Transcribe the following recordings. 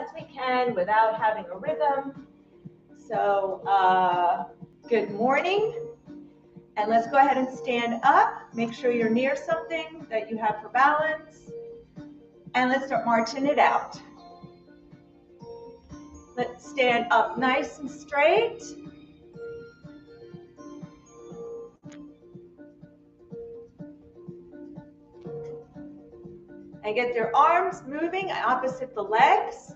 best we can without having a rhythm. So good morning. And let's go ahead and stand up. Make sure you're near something that you have for balance. And let's start marching it out. Let's stand up nice and straight. And get your arms moving opposite the legs.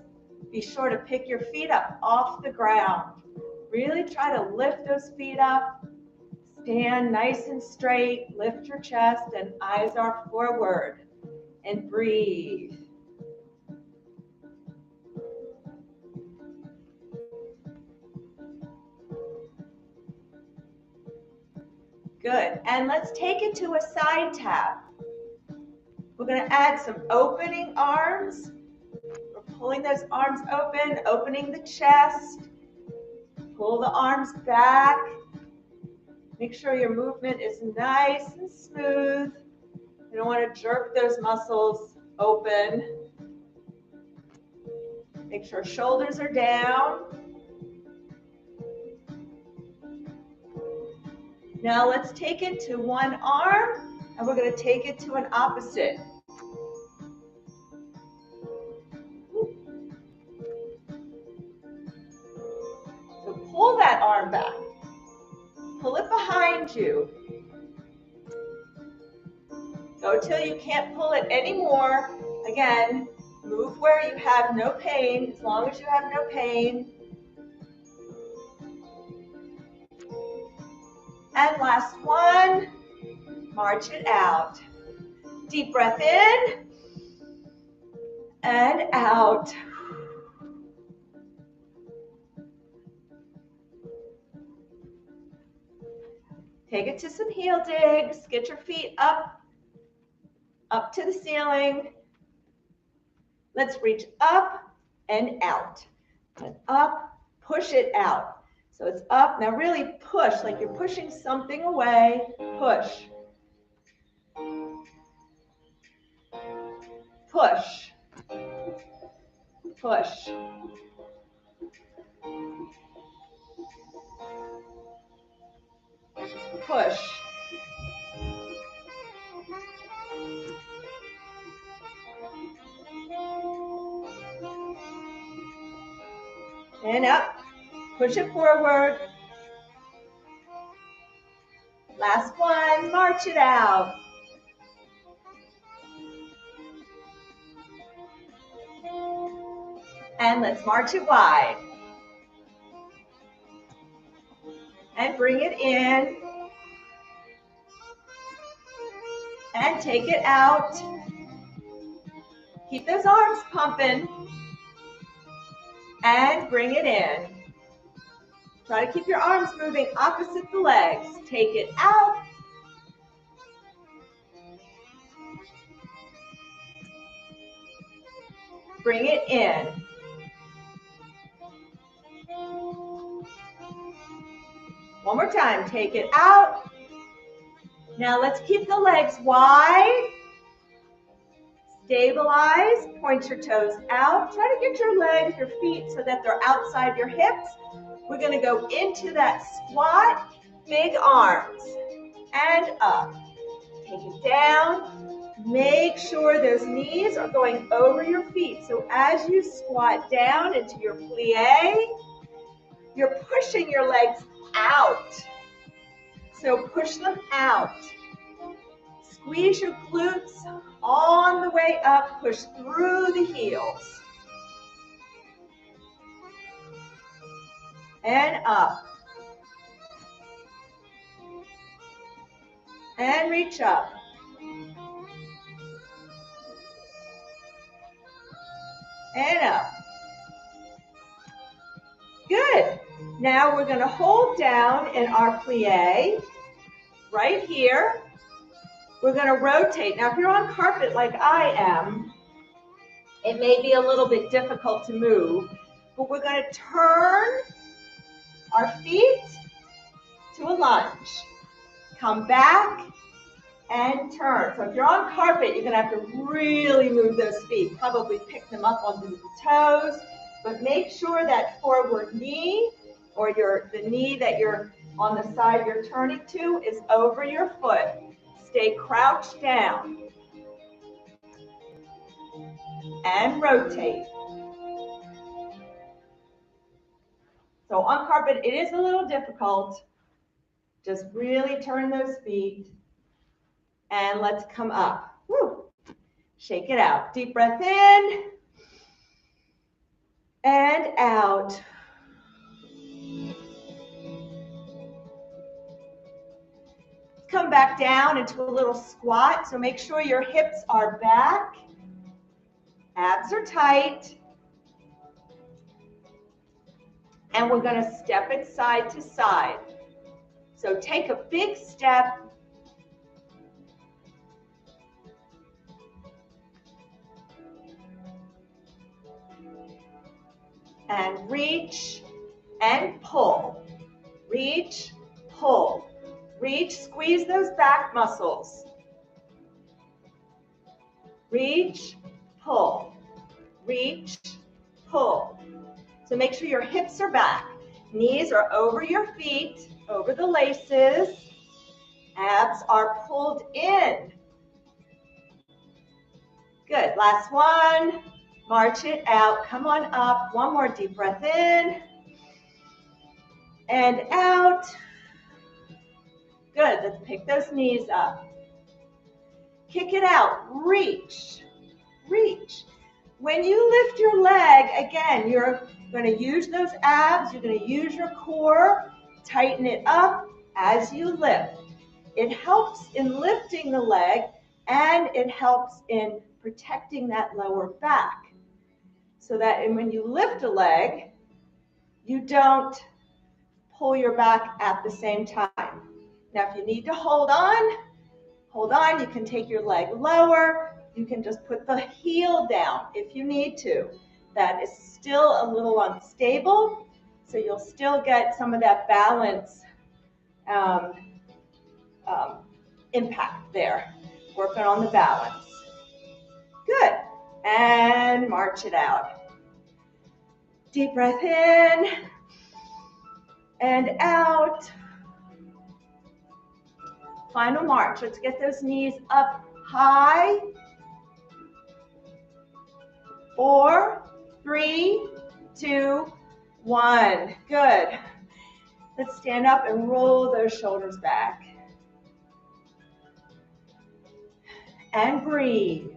Be sure to pick your feet up off the ground. Really try to lift those feet up. Stand nice and straight. Lift your chest and eyes are forward. And breathe. Good. And let's take it to a side tap. We're going to add some opening arms. We're pulling those arms open, opening the chest. Pull the arms back. Make sure your movement is nice and smooth. You don't want to jerk those muscles open. Make sure shoulders are down. Now let's take it to one arm and we're going to take it to an opposite. So pull that arm back. Pull it behind you. Go till you can't pull it anymore. Again, move where you have no pain, as long as you have no pain. And last one, march it out. Deep breath in and out. Take it to some heel digs. Get your feet up to the ceiling. Let's reach up and out. And up, push it out. So it's up. Now really push, like you're pushing something away. Push. Push. Push. Push. And up. Push it forward. Last one. March it out. And let's march it wide. And bring it in. And take it out. Keep those arms pumping. And bring it in. Try to keep your arms moving opposite the legs. Take it out. Bring it in. One more time. Take it out. Now let's keep the legs wide. Stabilize. Point your toes out. Try to get your legs, your feet, so that they're outside your hips. We're going to go into that squat. Big arms. And up. Take it down. Make sure those knees are going over your feet. So as you squat down into your plie, you're pushing your legs out. So push them out. Squeeze your glutes on the way up. Push through the heels. And up. And reach up. And up. Good. Now we're going to hold down in our plie right here. We're going to rotate. Now if you're on carpet like I am, it may be a little bit difficult to move, but we're going to turn our feet to a lunge. Come back and turn. So if you're on carpet, you're going to have to really move those feet. Probably pick them up onto the toes. But make sure that forward knee or the knee that you're on the side you're turning to is over your foot. Stay crouched down. And rotate. So on carpet, it is a little difficult. Just really turn those feet. And let's come up. Woo. Shake it out. Deep breath in. And out. Come back down into a little squat. So make sure your hips are back. Abs are tight. And we're going to step it side to side. So take a big step. And reach and pull. Reach, pull. Reach, squeeze those back muscles. Reach, pull. Reach, pull. So make sure your hips are back. Knees are over your feet, over the laces. Abs are pulled in. Good. Last one. March it out. Come on up. One more deep breath in. And out. Good. Let's pick those knees up. Kick it out. Reach. Reach. When you lift your leg, again, you're going to use those abs. You're going to use your core. Tighten it up as you lift. It helps in lifting the leg, and it helps in protecting that lower back. So that when you lift a leg, you don't pull your back at the same time. Now, if you need to hold on. You can take your leg lower. You can just put the heel down if you need to. That is still a little unstable, so you'll still get some of that balance impact there. Working on the balance. Good. And march it out. Deep breath in and out. Final march. Let's get those knees up high. 4, 3, 2, 1. Good. Let's stand up and roll those shoulders back. And breathe.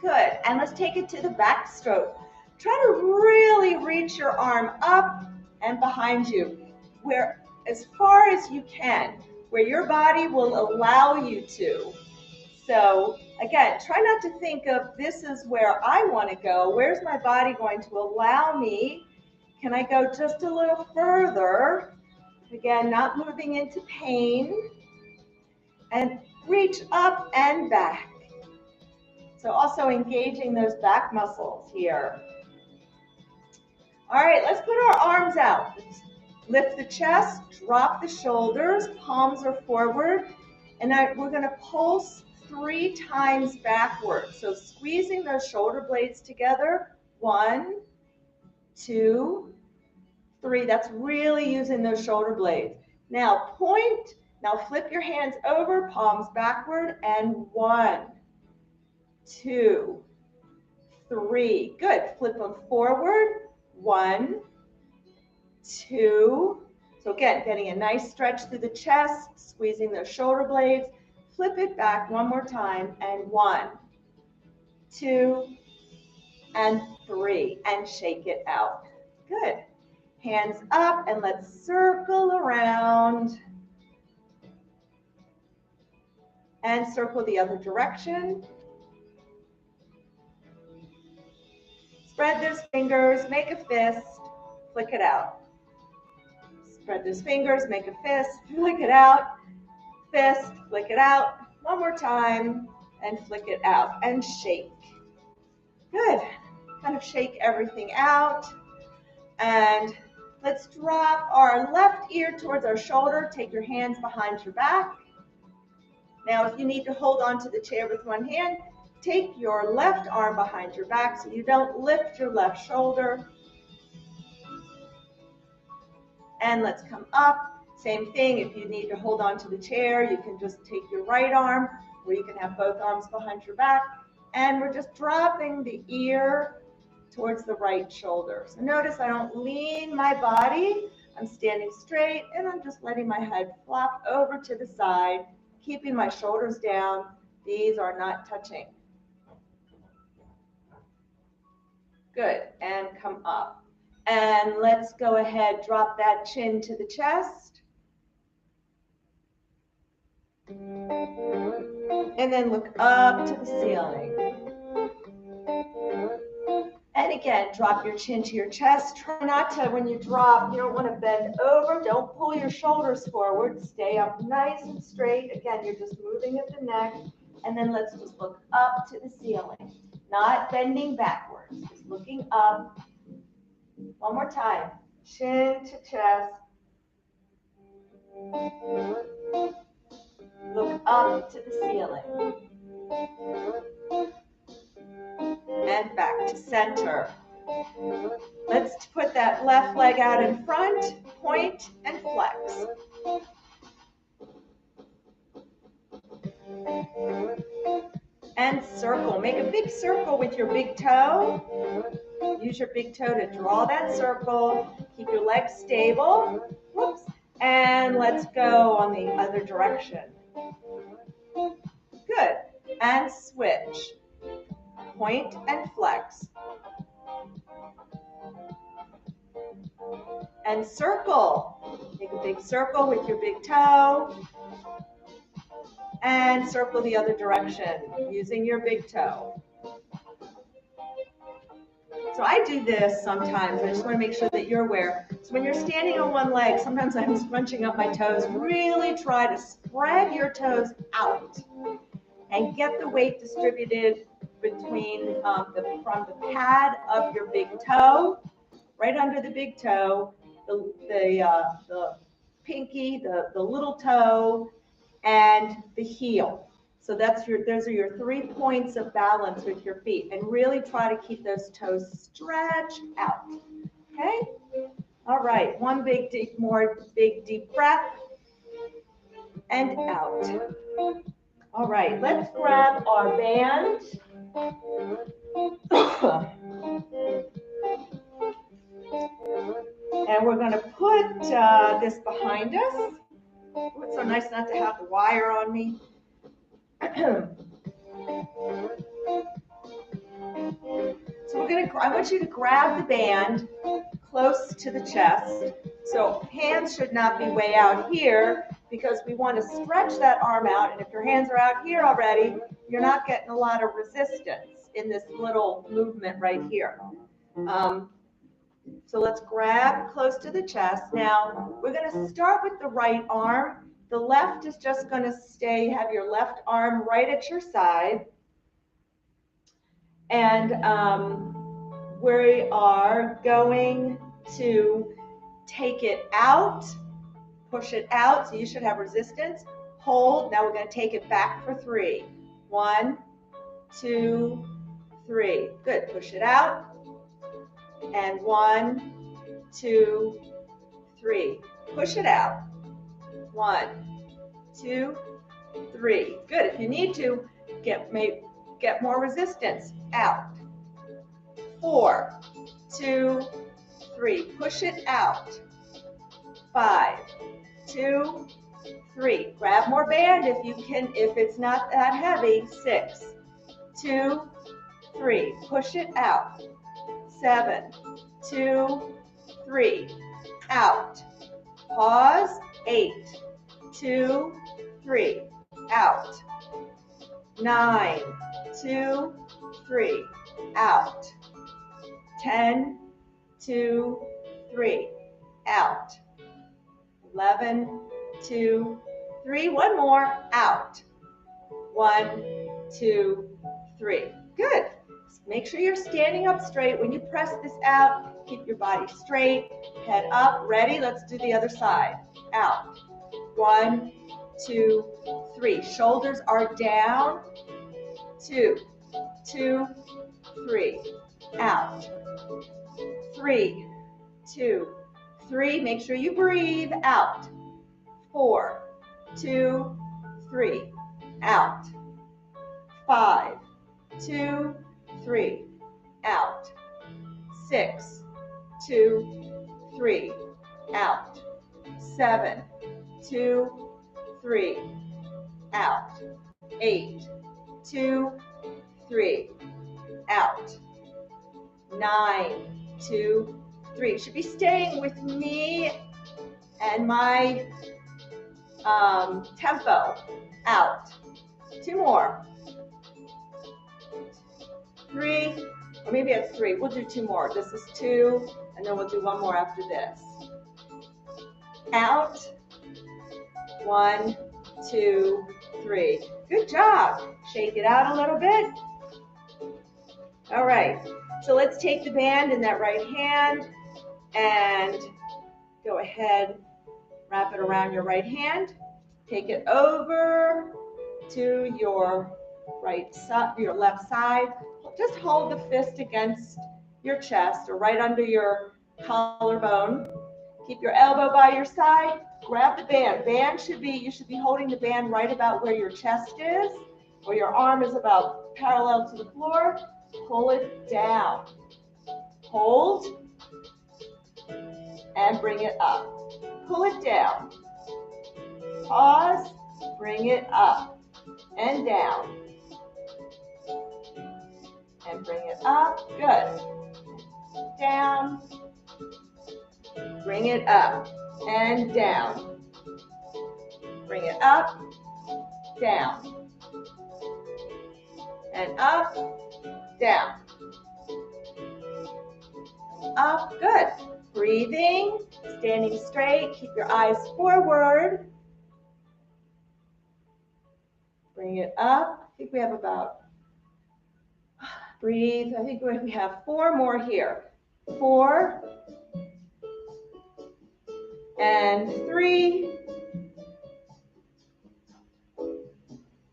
Good. And let's take it to the back stroke. Try to really reach your arm up and behind you, where as far as you can, where your body will allow you to. So again, try not to think of this is where I want to go. Where's my body going to allow me? Can I go just a little further? Again, not moving into pain. And reach up and back. So also engaging those back muscles here. All right, let's put our arms out. Lift the chest, drop the shoulders, palms are forward, and we're going to pulse 3 times backwards. So squeezing those shoulder blades together. 1, 2, 3. That's really using those shoulder blades. Now point. Now flip your hands over, palms backward, and 1, 2, 3. Good. Flip them forward. 1, 2. So again, getting a nice stretch through the chest, squeezing those shoulder blades. Flip it back one more time, and 1, 2, and 3, and shake it out. Good. Hands up, and let's circle around. And circle the other direction. Spread those fingers, make a fist, flick it out. Spread those fingers, make a fist, flick it out. Fist, flick it out. One more time, and flick it out, and shake. Good. Kind of shake everything out. And let's drop our left ear towards our shoulder. Take your hands behind your back. Now, if you need to hold on to the chair with one hand, take your left arm behind your back so you don't lift your left shoulder. And let's come up. Same thing, if you need to hold on to the chair, you can just take your right arm, or you can have both arms behind your back. And we're just dropping the ear towards the right shoulder. So notice I don't lean my body. I'm standing straight, and I'm just letting my head flop over to the side, keeping my shoulders down. These are not touching. Good, and come up. And let's go ahead, drop that chin to the chest. And then look up to the ceiling. And again, drop your chin to your chest. Try not to, when you drop, you don't want to bend over. Don't pull your shoulders forward. Stay up nice and straight. Again, you're just moving at the neck. And then let's just look up to the ceiling. Not bending backwards, just looking up. One more time. Chin to chest. Look up to the ceiling. And back to center. Let's put that left leg out in front, point and flex. And circle. Make a big circle with your big toe. Use your big toe to draw that circle. Keep your legs stable. Whoops. And let's go on the other direction. Good. And switch. Point and flex. And circle. Make a big circle with your big toe. And circle the other direction using your big toe. So I do this sometimes. I just want to make sure that you're aware. So when you're standing on one leg, sometimes I'm scrunching up my toes. Really try to spread your toes out and get the weight distributed between from the pad of your big toe, right under the big toe, the pinky, the little toe, and the heel. So those are your 3 points of balance with your feet, and really try to keep those toes stretched out. Okay? All right, one big deep breath, and out. All right, let's grab our band. And we're going to put this behind us. Oh, it's so nice not to have the wire on me. So I want you to grab the band close to the chest. So hands should not be way out here because we want to stretch that arm out. And if your hands are out here already, you're not getting a lot of resistance in this little movement right here. So let's grab close to the chest. Now, we're going to start with the right arm. The left is just going to have your left arm right at your side. And we are going to take it out, push it out, so you should have resistance. Hold. Now we're going to take it back for 3. 1, 2, 3. Good. Push it out. And 1, 2, 3. Push it out. 1, 2, 3. Good. If you need to, get more resistance. Out. 4, 2, 3. Push it out. 5, 2, 3. Grab more band if you can, if it's not that heavy. 6, 2, 3. Push it out. 7, 2, 3. Out. Pause. 8, 2, 3. Out. 9, 2, 3. Out. 10, 2, 3. Out. 11, 2, 3. One more. Out. 1, 2, 3. Good. Make sure you're standing up straight. When you press this out, keep your body straight, head up. Ready? Let's do the other side. Out. 1, 2, 3. Shoulders are down. 2, 2, 3, out. 3, 2, 3. Make sure you breathe, out. 4, 2, 3, out. 5, 2, 3, out. 6, 2, 3, out. 7, 2, 3, out. 8, 2, 3, out. 9, 2, 3. Should be staying with me and my tempo. Out. 2 more. 3, or maybe it's 3. We'll do 2 more. This is 2, and then we'll do 1 more after this. Out. 1, 2, 3. Good job. Shake it out a little bit. All right. So let's take the band in that right hand and go ahead, wrap it around your right hand. Take it over to your right side, your left side. Just hold the fist against your chest or right under your collarbone. Keep your elbow by your side. Grab the band. You should be holding the band right about where your chest is, or your arm is about parallel to the floor. Pull it down. Hold and bring it up. Pull it down. Pause. Bring it up and down. And bring it up. Good. Down. Bring it up and down. Bring it up, down. And up, down. Up, good. Breathing, standing straight. Keep your eyes forward. Bring it up. I think we have about, breathe. I think we have 4 more here. 4 and 3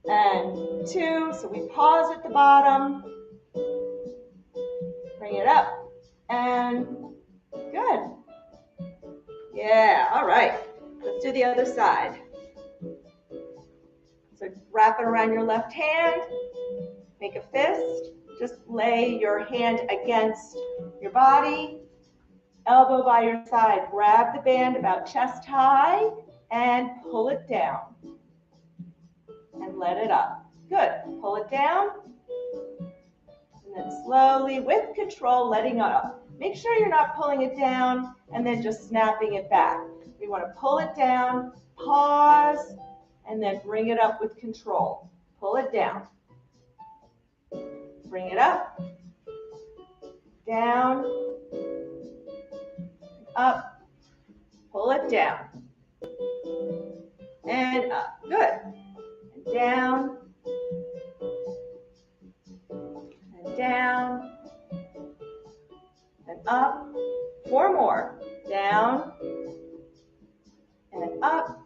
and 2. So we pause at the bottom. Bring it up and good. Yeah, all right. Let's do the other side. So wrap it around your left hand. Make a fist. Just lay your hand against your body. Elbow by your side. Grab the band about chest high and pull it down. And let it up. Good. Pull it down. And then slowly, with control, letting it up. Make sure you're not pulling it down and then just snapping it back. We want to pull it down, pause, and then bring it up with control. Pull it down. Bring it up. Down. Up. Pull it down. And up. Good. And down. And down. And up. 4 more. Down. And up.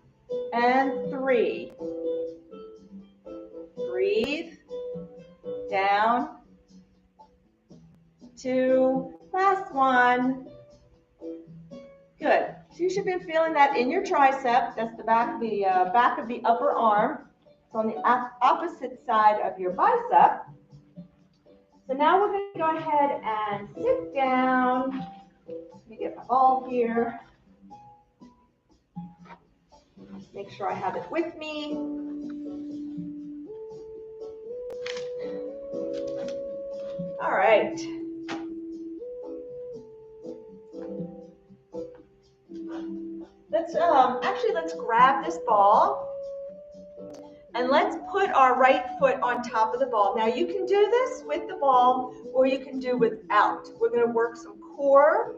And 3. Breathe. Down. 2. Last one. Good. So you should be feeling that in your tricep. That's the back of the upper arm. It's on the opposite side of your bicep. So now we're going to go ahead and sit down. Let me get my ball here. Make sure I have it with me. All right. Let's grab this ball and let's put our right foot on top of the ball. Now you can do this with the ball or you can do without. We're going to work some core.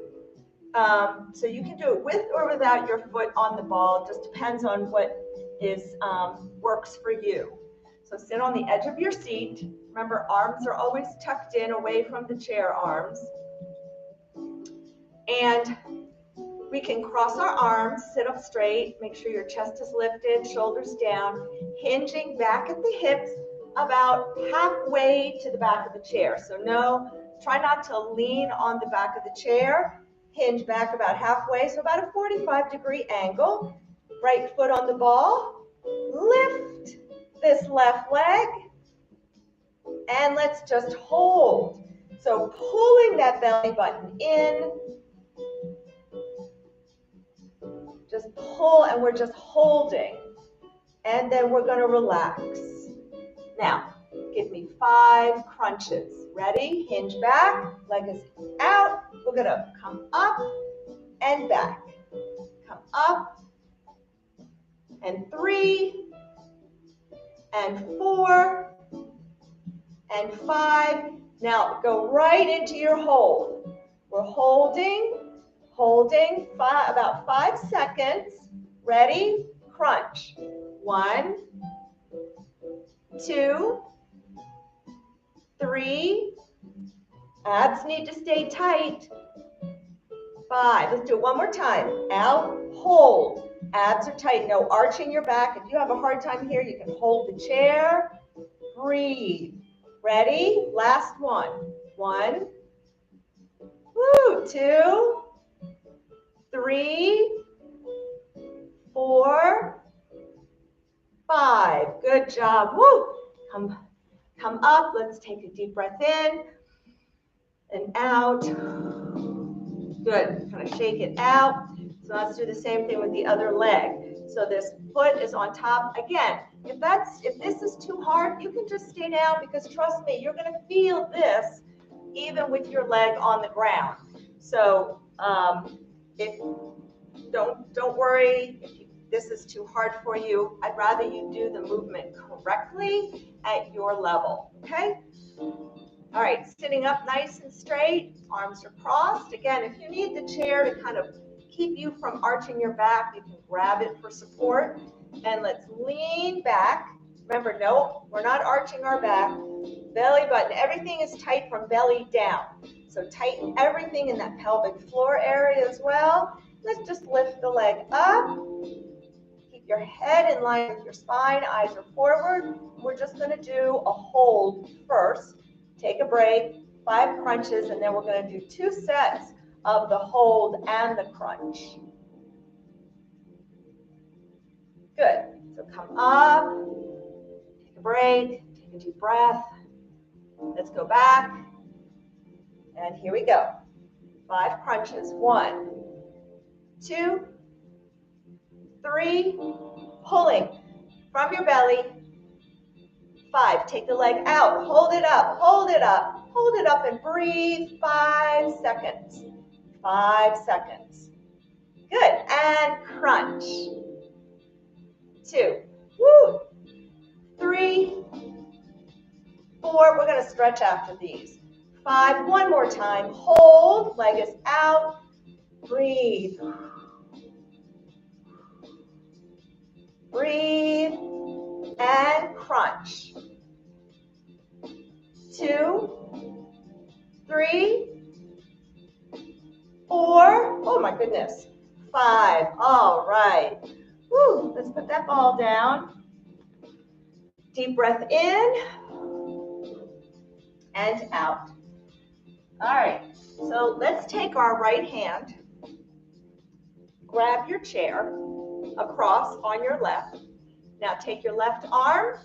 So you can do it with or without your foot on the ball. It just depends on what works for you. So sit on the edge of your seat. Remember, arms are always tucked in away from the chair arms. And we can cross our arms, sit up straight, make sure your chest is lifted, shoulders down, hinging back at the hips, about halfway to the back of the chair. So no, try not to lean on the back of the chair. Hinge back about halfway, so about a 45-degree angle. Right foot on the ball. Lift this left leg. And let's just hold. So pulling that belly button in. Just pull, and we're just holding. And then we're going to relax. Now, give me 5 crunches. Ready? Hinge back, leg is out. We're going to come up and back. Come up. And 3. And 4. And 5. Now, go right into your hold. We're holding, about 5 seconds. Ready? Crunch. 1, 2, 3. Abs need to stay tight. 5. Let's do it one more time. Out, hold. Abs are tight. No arching your back. If you have a hard time here, you can hold the chair. Breathe. Ready? Last one. 1, 2, 3, 4, 5. Good job. Woo! Come up. Let's take a deep breath in and out. Good. Kind of shake it out. So let's do the same thing with the other leg. So this foot is on top. Again, if this is too hard, you can just stay down, because trust me, you're going to feel this even with your leg on the ground. So don't worry if this is too hard for you. I'd rather you do the movement correctly at your level. Okay? All right, sitting up nice and straight, arms are crossed. Again, if you need the chair to kind of keep you from arching your back, you can grab it for support. And let's lean back. Remember, no, we're not arching our back. Belly button, everything is tight from belly down. So tighten everything in that pelvic floor area as well. Let's just lift the leg up. Keep your head in line with your spine, eyes are forward. We're just going to do a hold first. Take a break, 5 crunches, and then we're going to do 2 sets of the hold and the crunch. Good. So come up, take a break, take a deep breath. Let's go back. And here we go. 5 crunches. 1, 2, 3, pulling from your belly. 5, take the leg out, hold it up, hold it up, hold it up and breathe. 5 seconds. 5 seconds. Good, and crunch. 2, 3, 4, we're gonna stretch after these. 5, one more time, hold, leg is out, breathe. Breathe, and crunch. 2, 3, 4, oh my goodness, 5, all right. Woo, let's put that ball down. Deep breath in and out. All right, so let's take our right hand, grab your chair across on your left. Now take your left arm,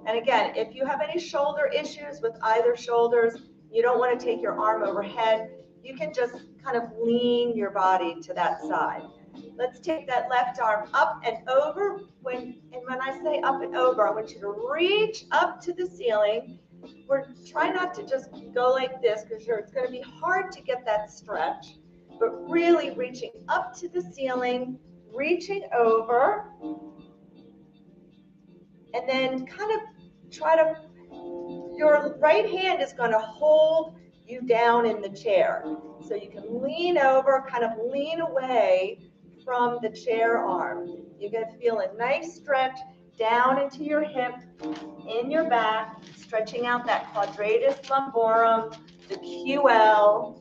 and again, if you have any shoulder issues with either shoulders, you don't want to take your arm overhead, you can just kind of lean your body to that side. Let's take that left arm up and over. When I say up and over, I want you to reach up to the ceiling. Try not to just go like this, because it's going to be hard to get that stretch, but really reaching up to the ceiling, reaching over, and then kind of your right hand is going to hold you down in the chair. So you can lean over, kind of lean away from the chair arm. You're going to feel a nice stretch down into your hip, in your back, stretching out that quadratus lumborum, the QL.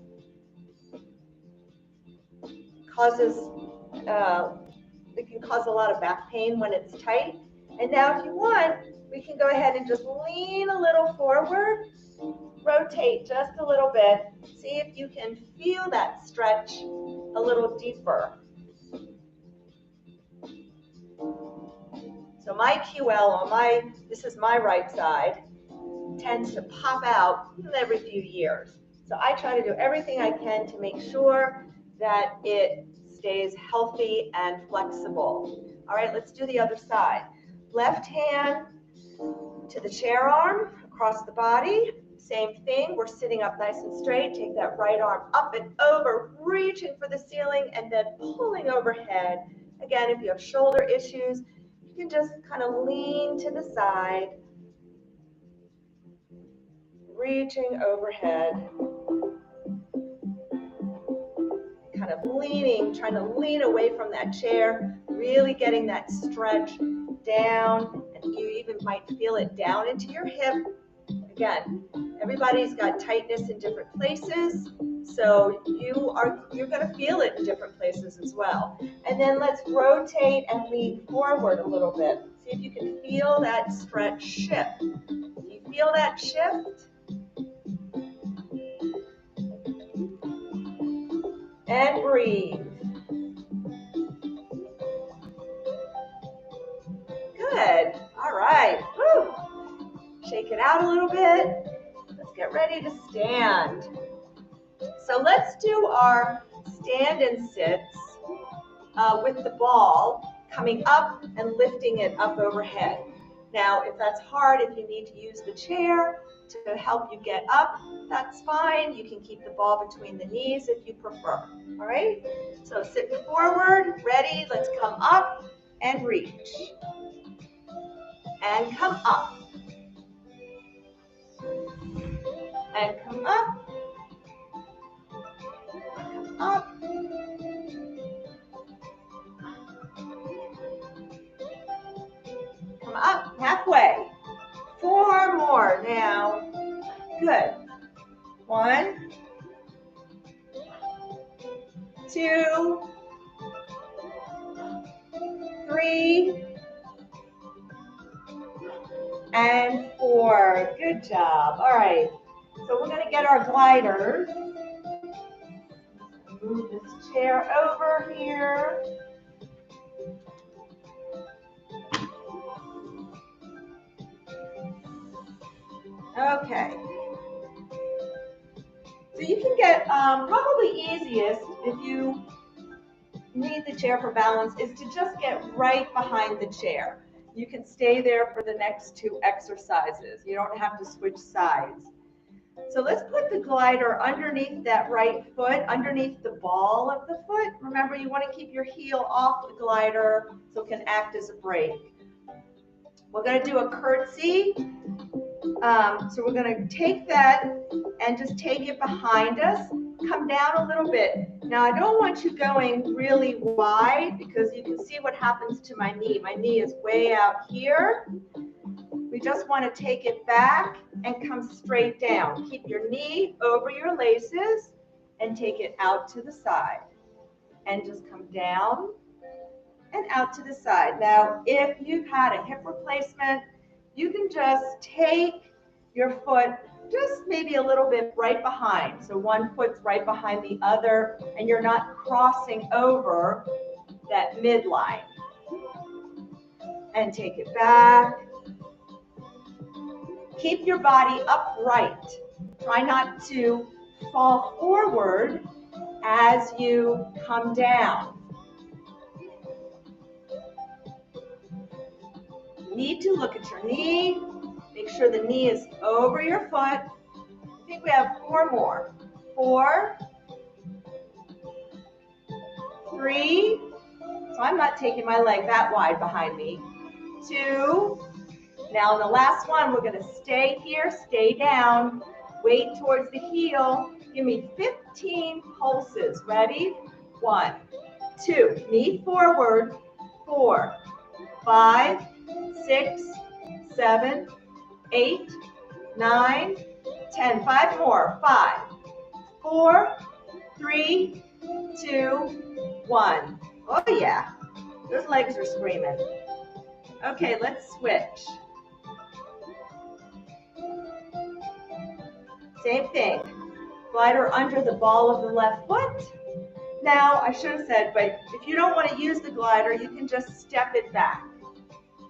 It can cause a lot of back pain when it's tight. And now if you want, we can go ahead and just lean a little forward, rotate just a little bit. See if you can feel that stretch a little deeper. So my QL this is my right side, tends to pop out every few years. So I try to do everything I can to make sure that it stays healthy and flexible. All right, let's do the other side. Left hand to the chair arm, across the body. Same thing, we're sitting up nice and straight. Take that right arm up and over, reaching for the ceiling and then pulling overhead. Again, if you have shoulder issues, you can just kind of lean to the side, reaching overhead. Kind of leaning, trying to lean away from that chair, really getting that stretch down, and you even might feel it down into your hip. Again, everybody's got tightness in different places, so you're going to feel it in different places as well. And then let's rotate and lean forward a little bit. See if you can feel that stretch shift. Do you feel that shift? And breathe. Good. All right. Woo. Shake it out a little bit. Let's get ready to stand. So let's do our stand and sits with the ball coming up and lifting it up overhead. Now, if that's hard, if you need to use the chair to help you get up, that's fine. You can keep the ball between the knees if you prefer. All right? So sitting forward, ready. Let's come up and reach. And come up. And come up. Come up. Come up halfway. 4 more now. Good. 1, 2, 3, and 4. Good job. All right. So we're going to get our gliders. Move this chair over here. Okay. So you can get, probably easiest if you need the chair for balance is to just get right behind the chair. You can stay there for the next 2 exercises. You don't have to switch sides. So let's put the glider underneath that right foot, underneath the ball of the foot. Remember, you want to keep your heel off the glider so it can act as a brake. We're going to do a curtsy. So we're going to take that and just take it behind us. Come down a little bit. Now, I don't want you going really wide because you can see what happens to my knee. My knee is way out here. We just want to take it back and come straight down. Keep your knee over your laces and take it out to the side. And just come down and out to the side. Now, if you've had a hip replacement, you can just take your foot just maybe a little bit right behind. So one foot's right behind the other, and you're not crossing over that midline. And take it back. Keep your body upright. Try not to fall forward as you come down. You need to look at your knee. Make sure the knee is over your foot. I think we have 4 more. 4, 3. So I'm not taking my leg that wide behind me. 2. Now in the last one, we're going to stay here, stay down, weight towards the heel. Give me 15 pulses. Ready? 1, 2. Knee forward. 4, 5, 6, 7, 8, 9, 10. 5 more. 5, 4, 3, 2, 1. Oh yeah, those legs are screaming. Okay, let's switch. Same thing. Glider under the ball of the left foot. Now, I should have said, but if you don't want to use the glider, you can just step it back.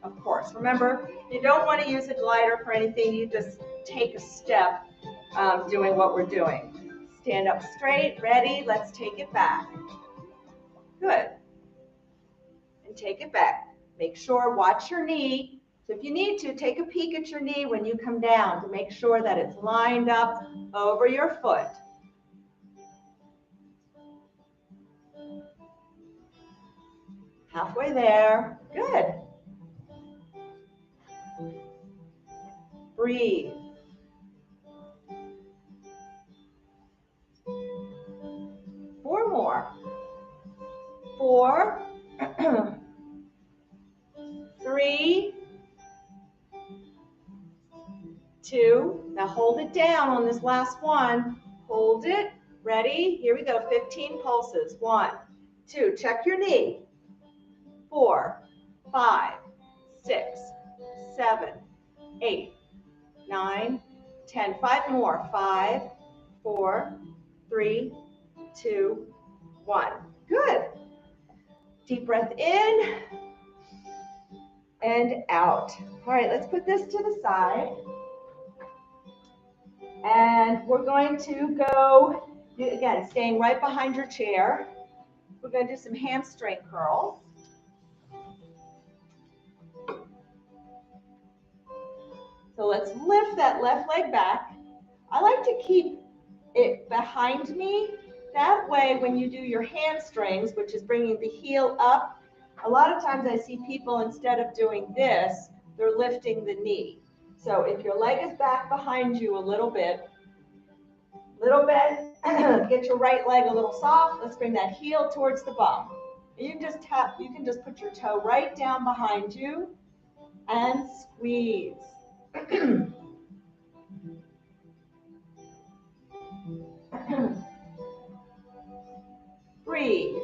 Of course, remember, you don't want to use a glider for anything. You just take a step doing what we're doing. Stand up straight, ready, let's take it back. Good. And take it back. Make sure, watch your knee. So if you need to, take a peek at your knee when you come down to make sure that it's lined up over your foot. Halfway there. Good. Breathe. Four more. 4, 3, 2. Now hold it down on this last one. Hold it. Ready? Here we go. 15 pulses. 1, 2. Check your knee. 4, 5, 6, 7, 8, 9, 10. 5 more. 5, 4, 3, 2, 1. Good. Deep breath in and out. All right, let's put this to the side. And we're going to go, again, staying right behind your chair. We're going to do some hamstring curls. So let's lift that left leg back. I like to keep it behind me. That way, when you do your hamstrings, which is bringing the heel up, a lot of times I see people, instead of doing this, they're lifting the knee. So if your leg is back behind you a little bit, get your right leg a little soft. Let's bring that heel towards the bum. You can just put your toe right down behind you and squeeze. Breathe.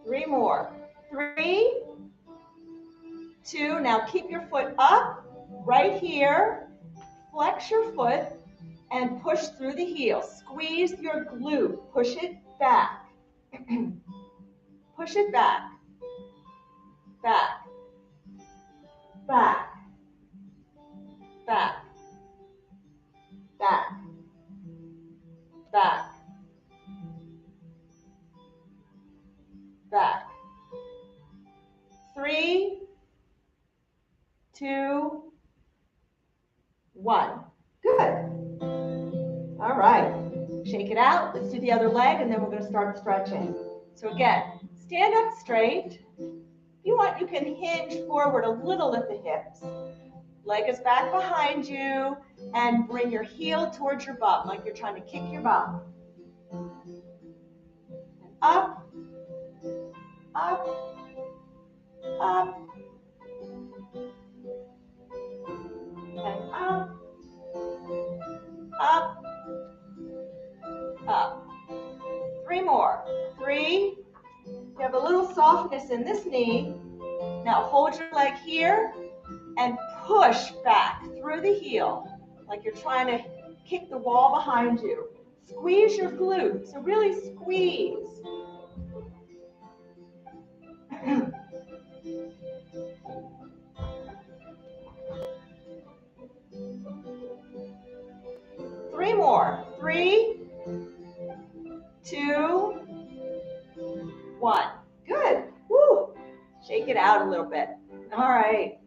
3 more. 3, 2. Now keep your foot up right here. Flex your foot and push through the heel. Squeeze your glute. Push it back. Push it back. Back. Back. Back. Back. Back. Back. 3, 2, 1. Good. All right. Shake it out. Let's do the other leg, and then we're going to start stretching. So again, stand up straight. If you want, you can hinge forward a little at the hips. Leg is back behind you, and bring your heel towards your bum, like you're trying to kick your bum. And up, up, up, and up, up, up. 3 more. 3. You have a little softness in this knee. Now hold your leg here and push back through the heel, like you're trying to kick the wall behind you. Squeeze your glute, so really squeeze. Three more. 3, 2, 1. Good. Woo. Shake it out a little bit. All right.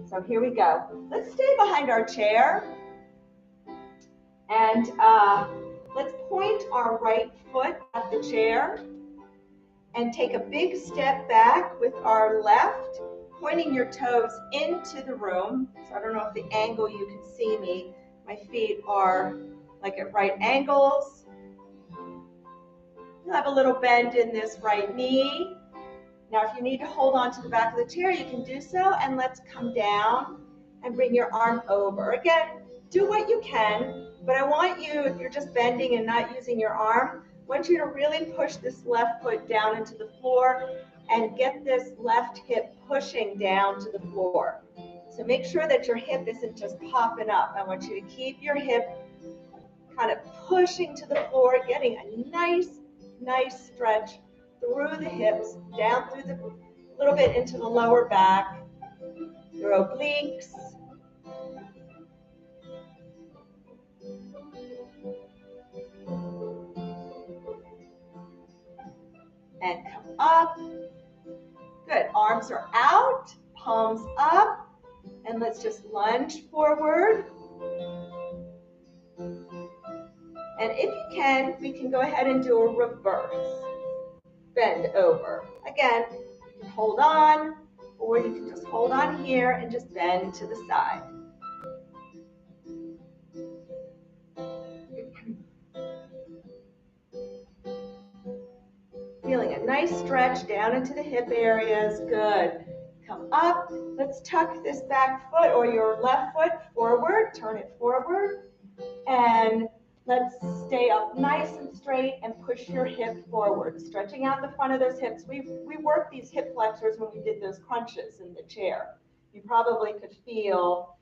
So here we go. Let's stay behind our chair. And let's point our right foot at the chair and take a big step back with our left, pointing your toes into the room. So I don't know if the angle you can see me. My feet are like at right angles. You'll have a little bend in this right knee. Now, if you need to hold on to the back of the chair, you can do so. And let's come down and bring your arm over. Again, do what you can, but I want you, if you're just bending and not using your arm, I want you to really push this left foot down into the floor and get this left hip pushing down to the floor. So make sure that your hip isn't just popping up. I want you to keep your hip kind of pushing to the floor, getting a nice stretch through the hips, down through the, little bit into the lower back, your obliques. And come up. Good, arms are out, palms up, and let's just lunge forward. And if you can, we can go ahead and do a reverse. Bend over. Again, you can hold on, or you can just hold on here and just bend to the side. Feeling a nice stretch down into the hip areas. Good. Come up. Let's tuck this back foot or your left foot forward. Turn it forward. And let's stay up nice and straight and push your hip forward. Stretching out the front of those hips. We worked these hip flexors when we did those crunches in the chair. You probably could feel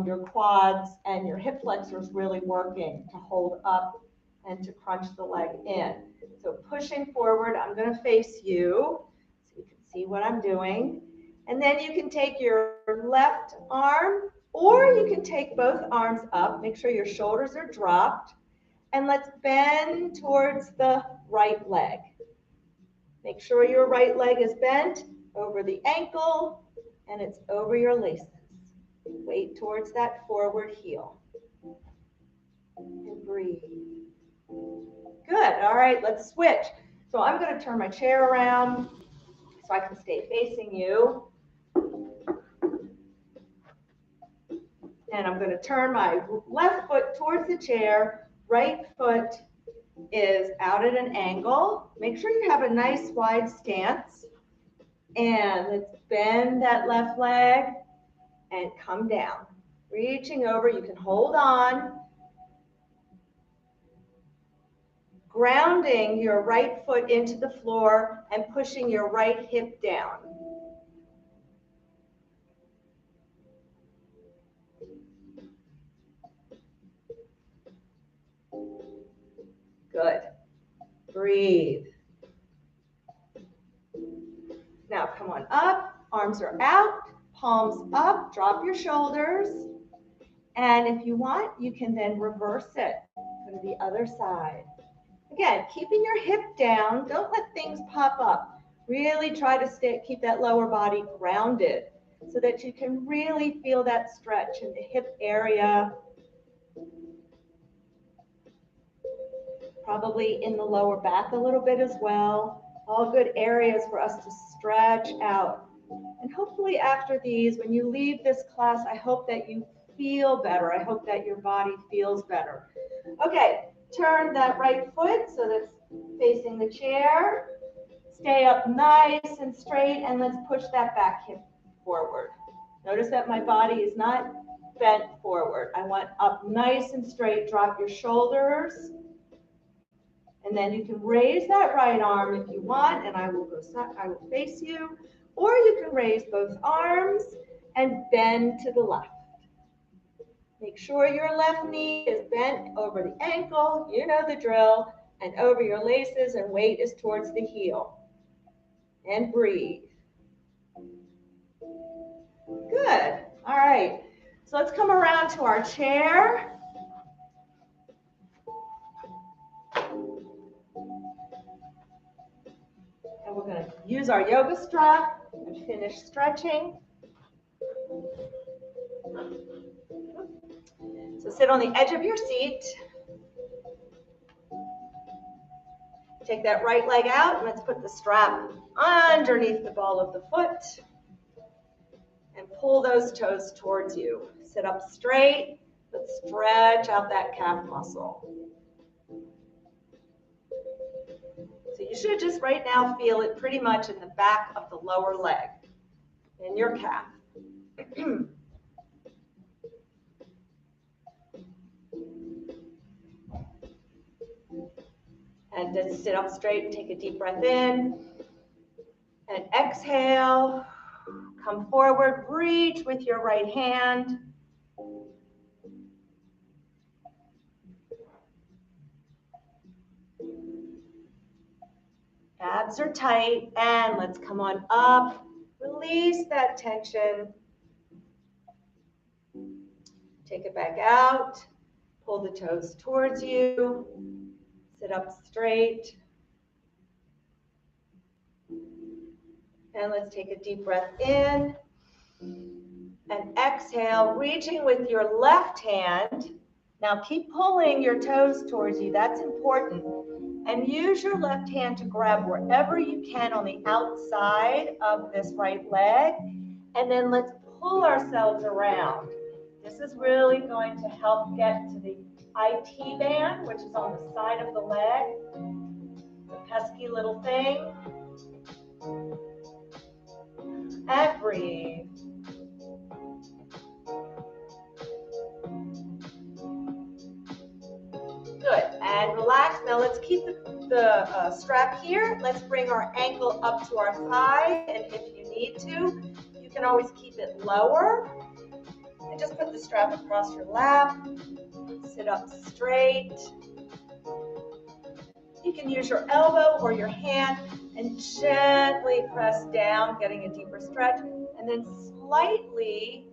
your quads and your hip flexors really working to hold up and to crunch the leg in. So pushing forward, I'm going to face you so you can see what I'm doing. And then you can take your left arm, or you can take both arms up. Make sure your shoulders are dropped. And let's bend towards the right leg. Make sure your right leg is bent over the ankle and it's over your laces. Weight towards that forward heel. And breathe. Good. All right, let's switch. So I'm going to turn my chair around so I can stay facing you. And I'm going to turn my left foot towards the chair. Right foot is out at an angle. Make sure you have a nice wide stance. And let's bend that left leg and come down. Reaching over, you can hold on. Grounding your right foot into the floor and pushing your right hip down. Good. Breathe. Now come on up, arms are out, palms up, drop your shoulders. And if you want, you can then reverse it. Go to the other side. Again, keeping your hip down, don't let things pop up. Really try to keep that lower body grounded so that you can really feel that stretch in the hip area. Probably in the lower back a little bit as well. All good areas for us to stretch out. And hopefully after these, when you leave this class, I hope that you feel better. I hope that your body feels better. Okay, turn that right foot so that's facing the chair. Stay up nice and straight, and let's push that back hip forward. Notice that my body is not bent forward. I want up nice and straight. Drop your shoulders. And then you can raise that right arm if you want, and I will face you. Or you can raise both arms and bend to the left. Make sure your left knee is bent over the ankle, you know the drill, and over your laces, and weight is towards the heel. And breathe. Good. All right. So let's come around to our chair. And we're going to use our yoga strap and finish stretching. So sit on the edge of your seat. Take that right leg out, and let's put the strap underneath the ball of the foot. And pull those toes towards you. Sit up straight. Let's stretch out that calf muscle. So you should just right now feel it pretty much in the back of the lower leg, in your calf. And then sit up straight and take a deep breath in. And exhale, come forward, reach with your right hand. Abs are tight, and let's come on up. Release that tension. Take it back out. Pull the toes towards you. Sit up straight. And let's take a deep breath in. And exhale, reaching with your left hand. Now keep pulling your toes towards you. That's important. And use your left hand to grab wherever you can on the outside of this right leg. And then let's pull ourselves around. This is really going to help get to the IT band, which is on the side of the leg. The pesky little thing. And breathe. Good, and relax. Now let's keep the strap here. Let's bring our ankle up to our thigh, and if you need to, you can always keep it lower. And just put the strap across your lap. Sit up straight. You can use your elbow or your hand and gently press down, getting a deeper stretch, and then slightly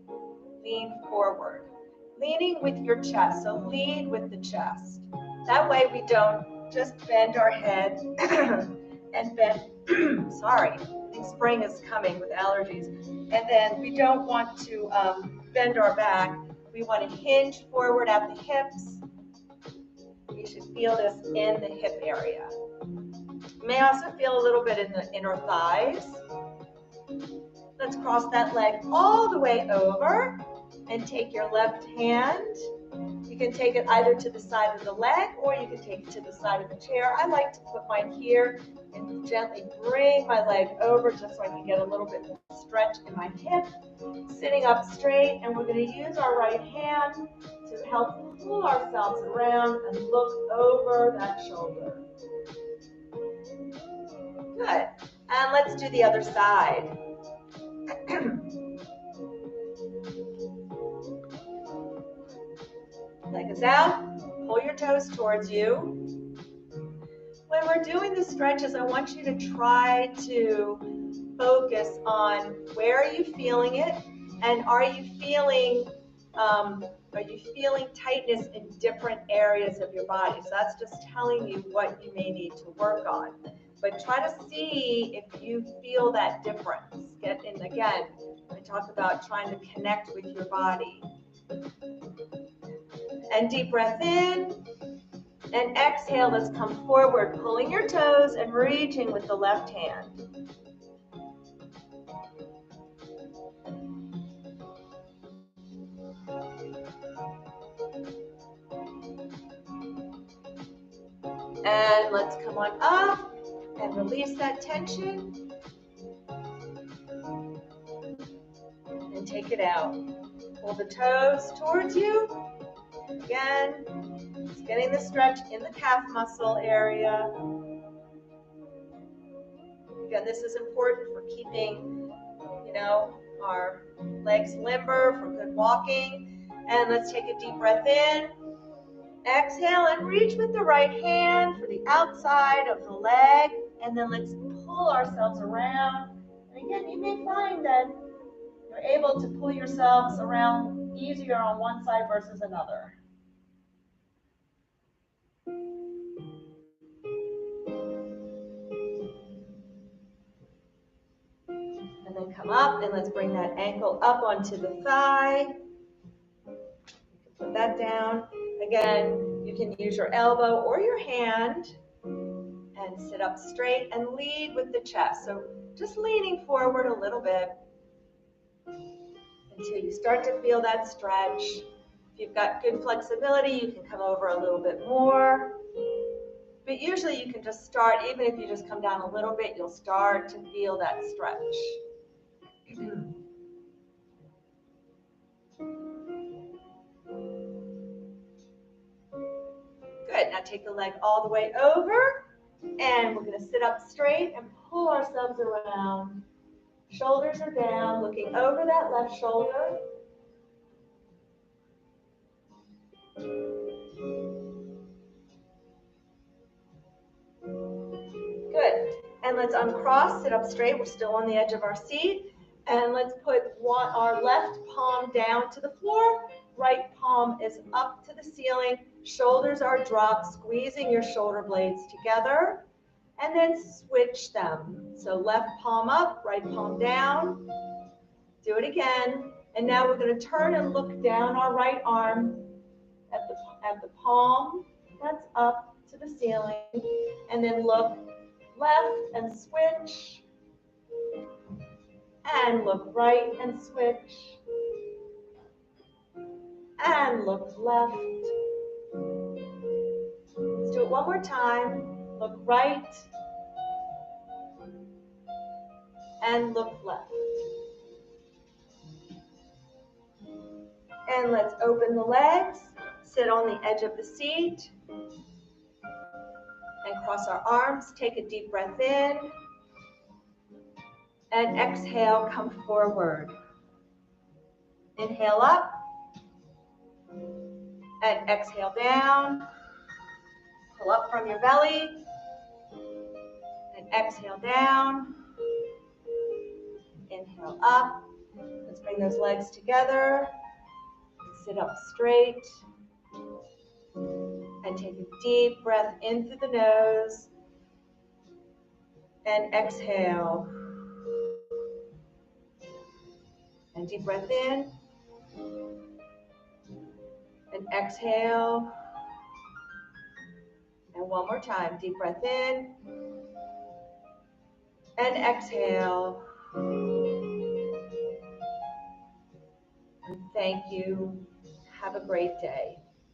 lean forward. Leaning with your chest, so lead with the chest. That way we don't just bend our head and bend, sorry, I think spring is coming with allergies. And then we don't want to bend our back. We want to hinge forward at the hips. You should feel this in the hip area. You may also feel a little bit in the inner thighs. Let's cross that leg all the way over and take your left hand. You can take it either to the side of the leg or you can take it to the side of the chair. I like to put mine here and gently bring my leg over just so I can get a little bit more stretch in my hip. Sitting up straight, and we're going to use our right hand to help pull ourselves around and look over that shoulder. Good. And let's do the other side. Leg is out, pull your toes towards you. When we're doing the stretches, I want you to try to focus on where are you feeling it, and are you feeling tightness in different areas of your body? So that's just telling you what you may need to work on. But try to see if you feel that difference. Get in again. I talk about trying to connect with your body. And deep breath in, and exhale. Let's come forward, pulling your toes and reaching with the left hand. And let's come on up and release that tension. And take it out. Pull the toes towards you. Again, just getting the stretch in the calf muscle area. Again, this is important for keeping, our legs limber for good walking. And let's take a deep breath in. Exhale and reach with the right hand for the outside of the leg. And then let's pull ourselves around. And again, you may find that you're able to pull yourselves around easier on one side versus another. And then come up, and let's bring that ankle up onto the thigh. You can put that down. Again, you can use your elbow or your hand and sit up straight and lead with the chest. So just leaning forward a little bit until you start to feel that stretch. If you've got good flexibility, you can come over a little bit more. But usually you can just start, even if you just come down a little bit, you'll start to feel that stretch. Good, now take the leg all the way over, and we're gonna sit up straight and pull ourselves around. Shoulders are down, looking over that left shoulder. Good. And let's uncross, sit up straight. We're still on the edge of our seat. And let's put our left palm down to the floor. Right palm is up to the ceiling. Shoulders are dropped, squeezing your shoulder blades together. And then switch them. So left palm up, right palm down. Do it again. And now we're going to turn and look down our right arm at the palm that's up to the ceiling. And then look left and switch. And look right and switch. And look left. Let's do it one more time. Look right. And look left. And let's open the legs. Sit on the edge of the seat. And cross our arms. Take a deep breath in. And exhale, come forward. Inhale up. And exhale down. Pull up from your belly. And exhale down. Inhale up. Let's bring those legs together. Sit up straight. And take a deep breath in through the nose. And exhale. And deep breath in. And exhale. And one more time. Deep breath in. And exhale. And thank you. Have a great day.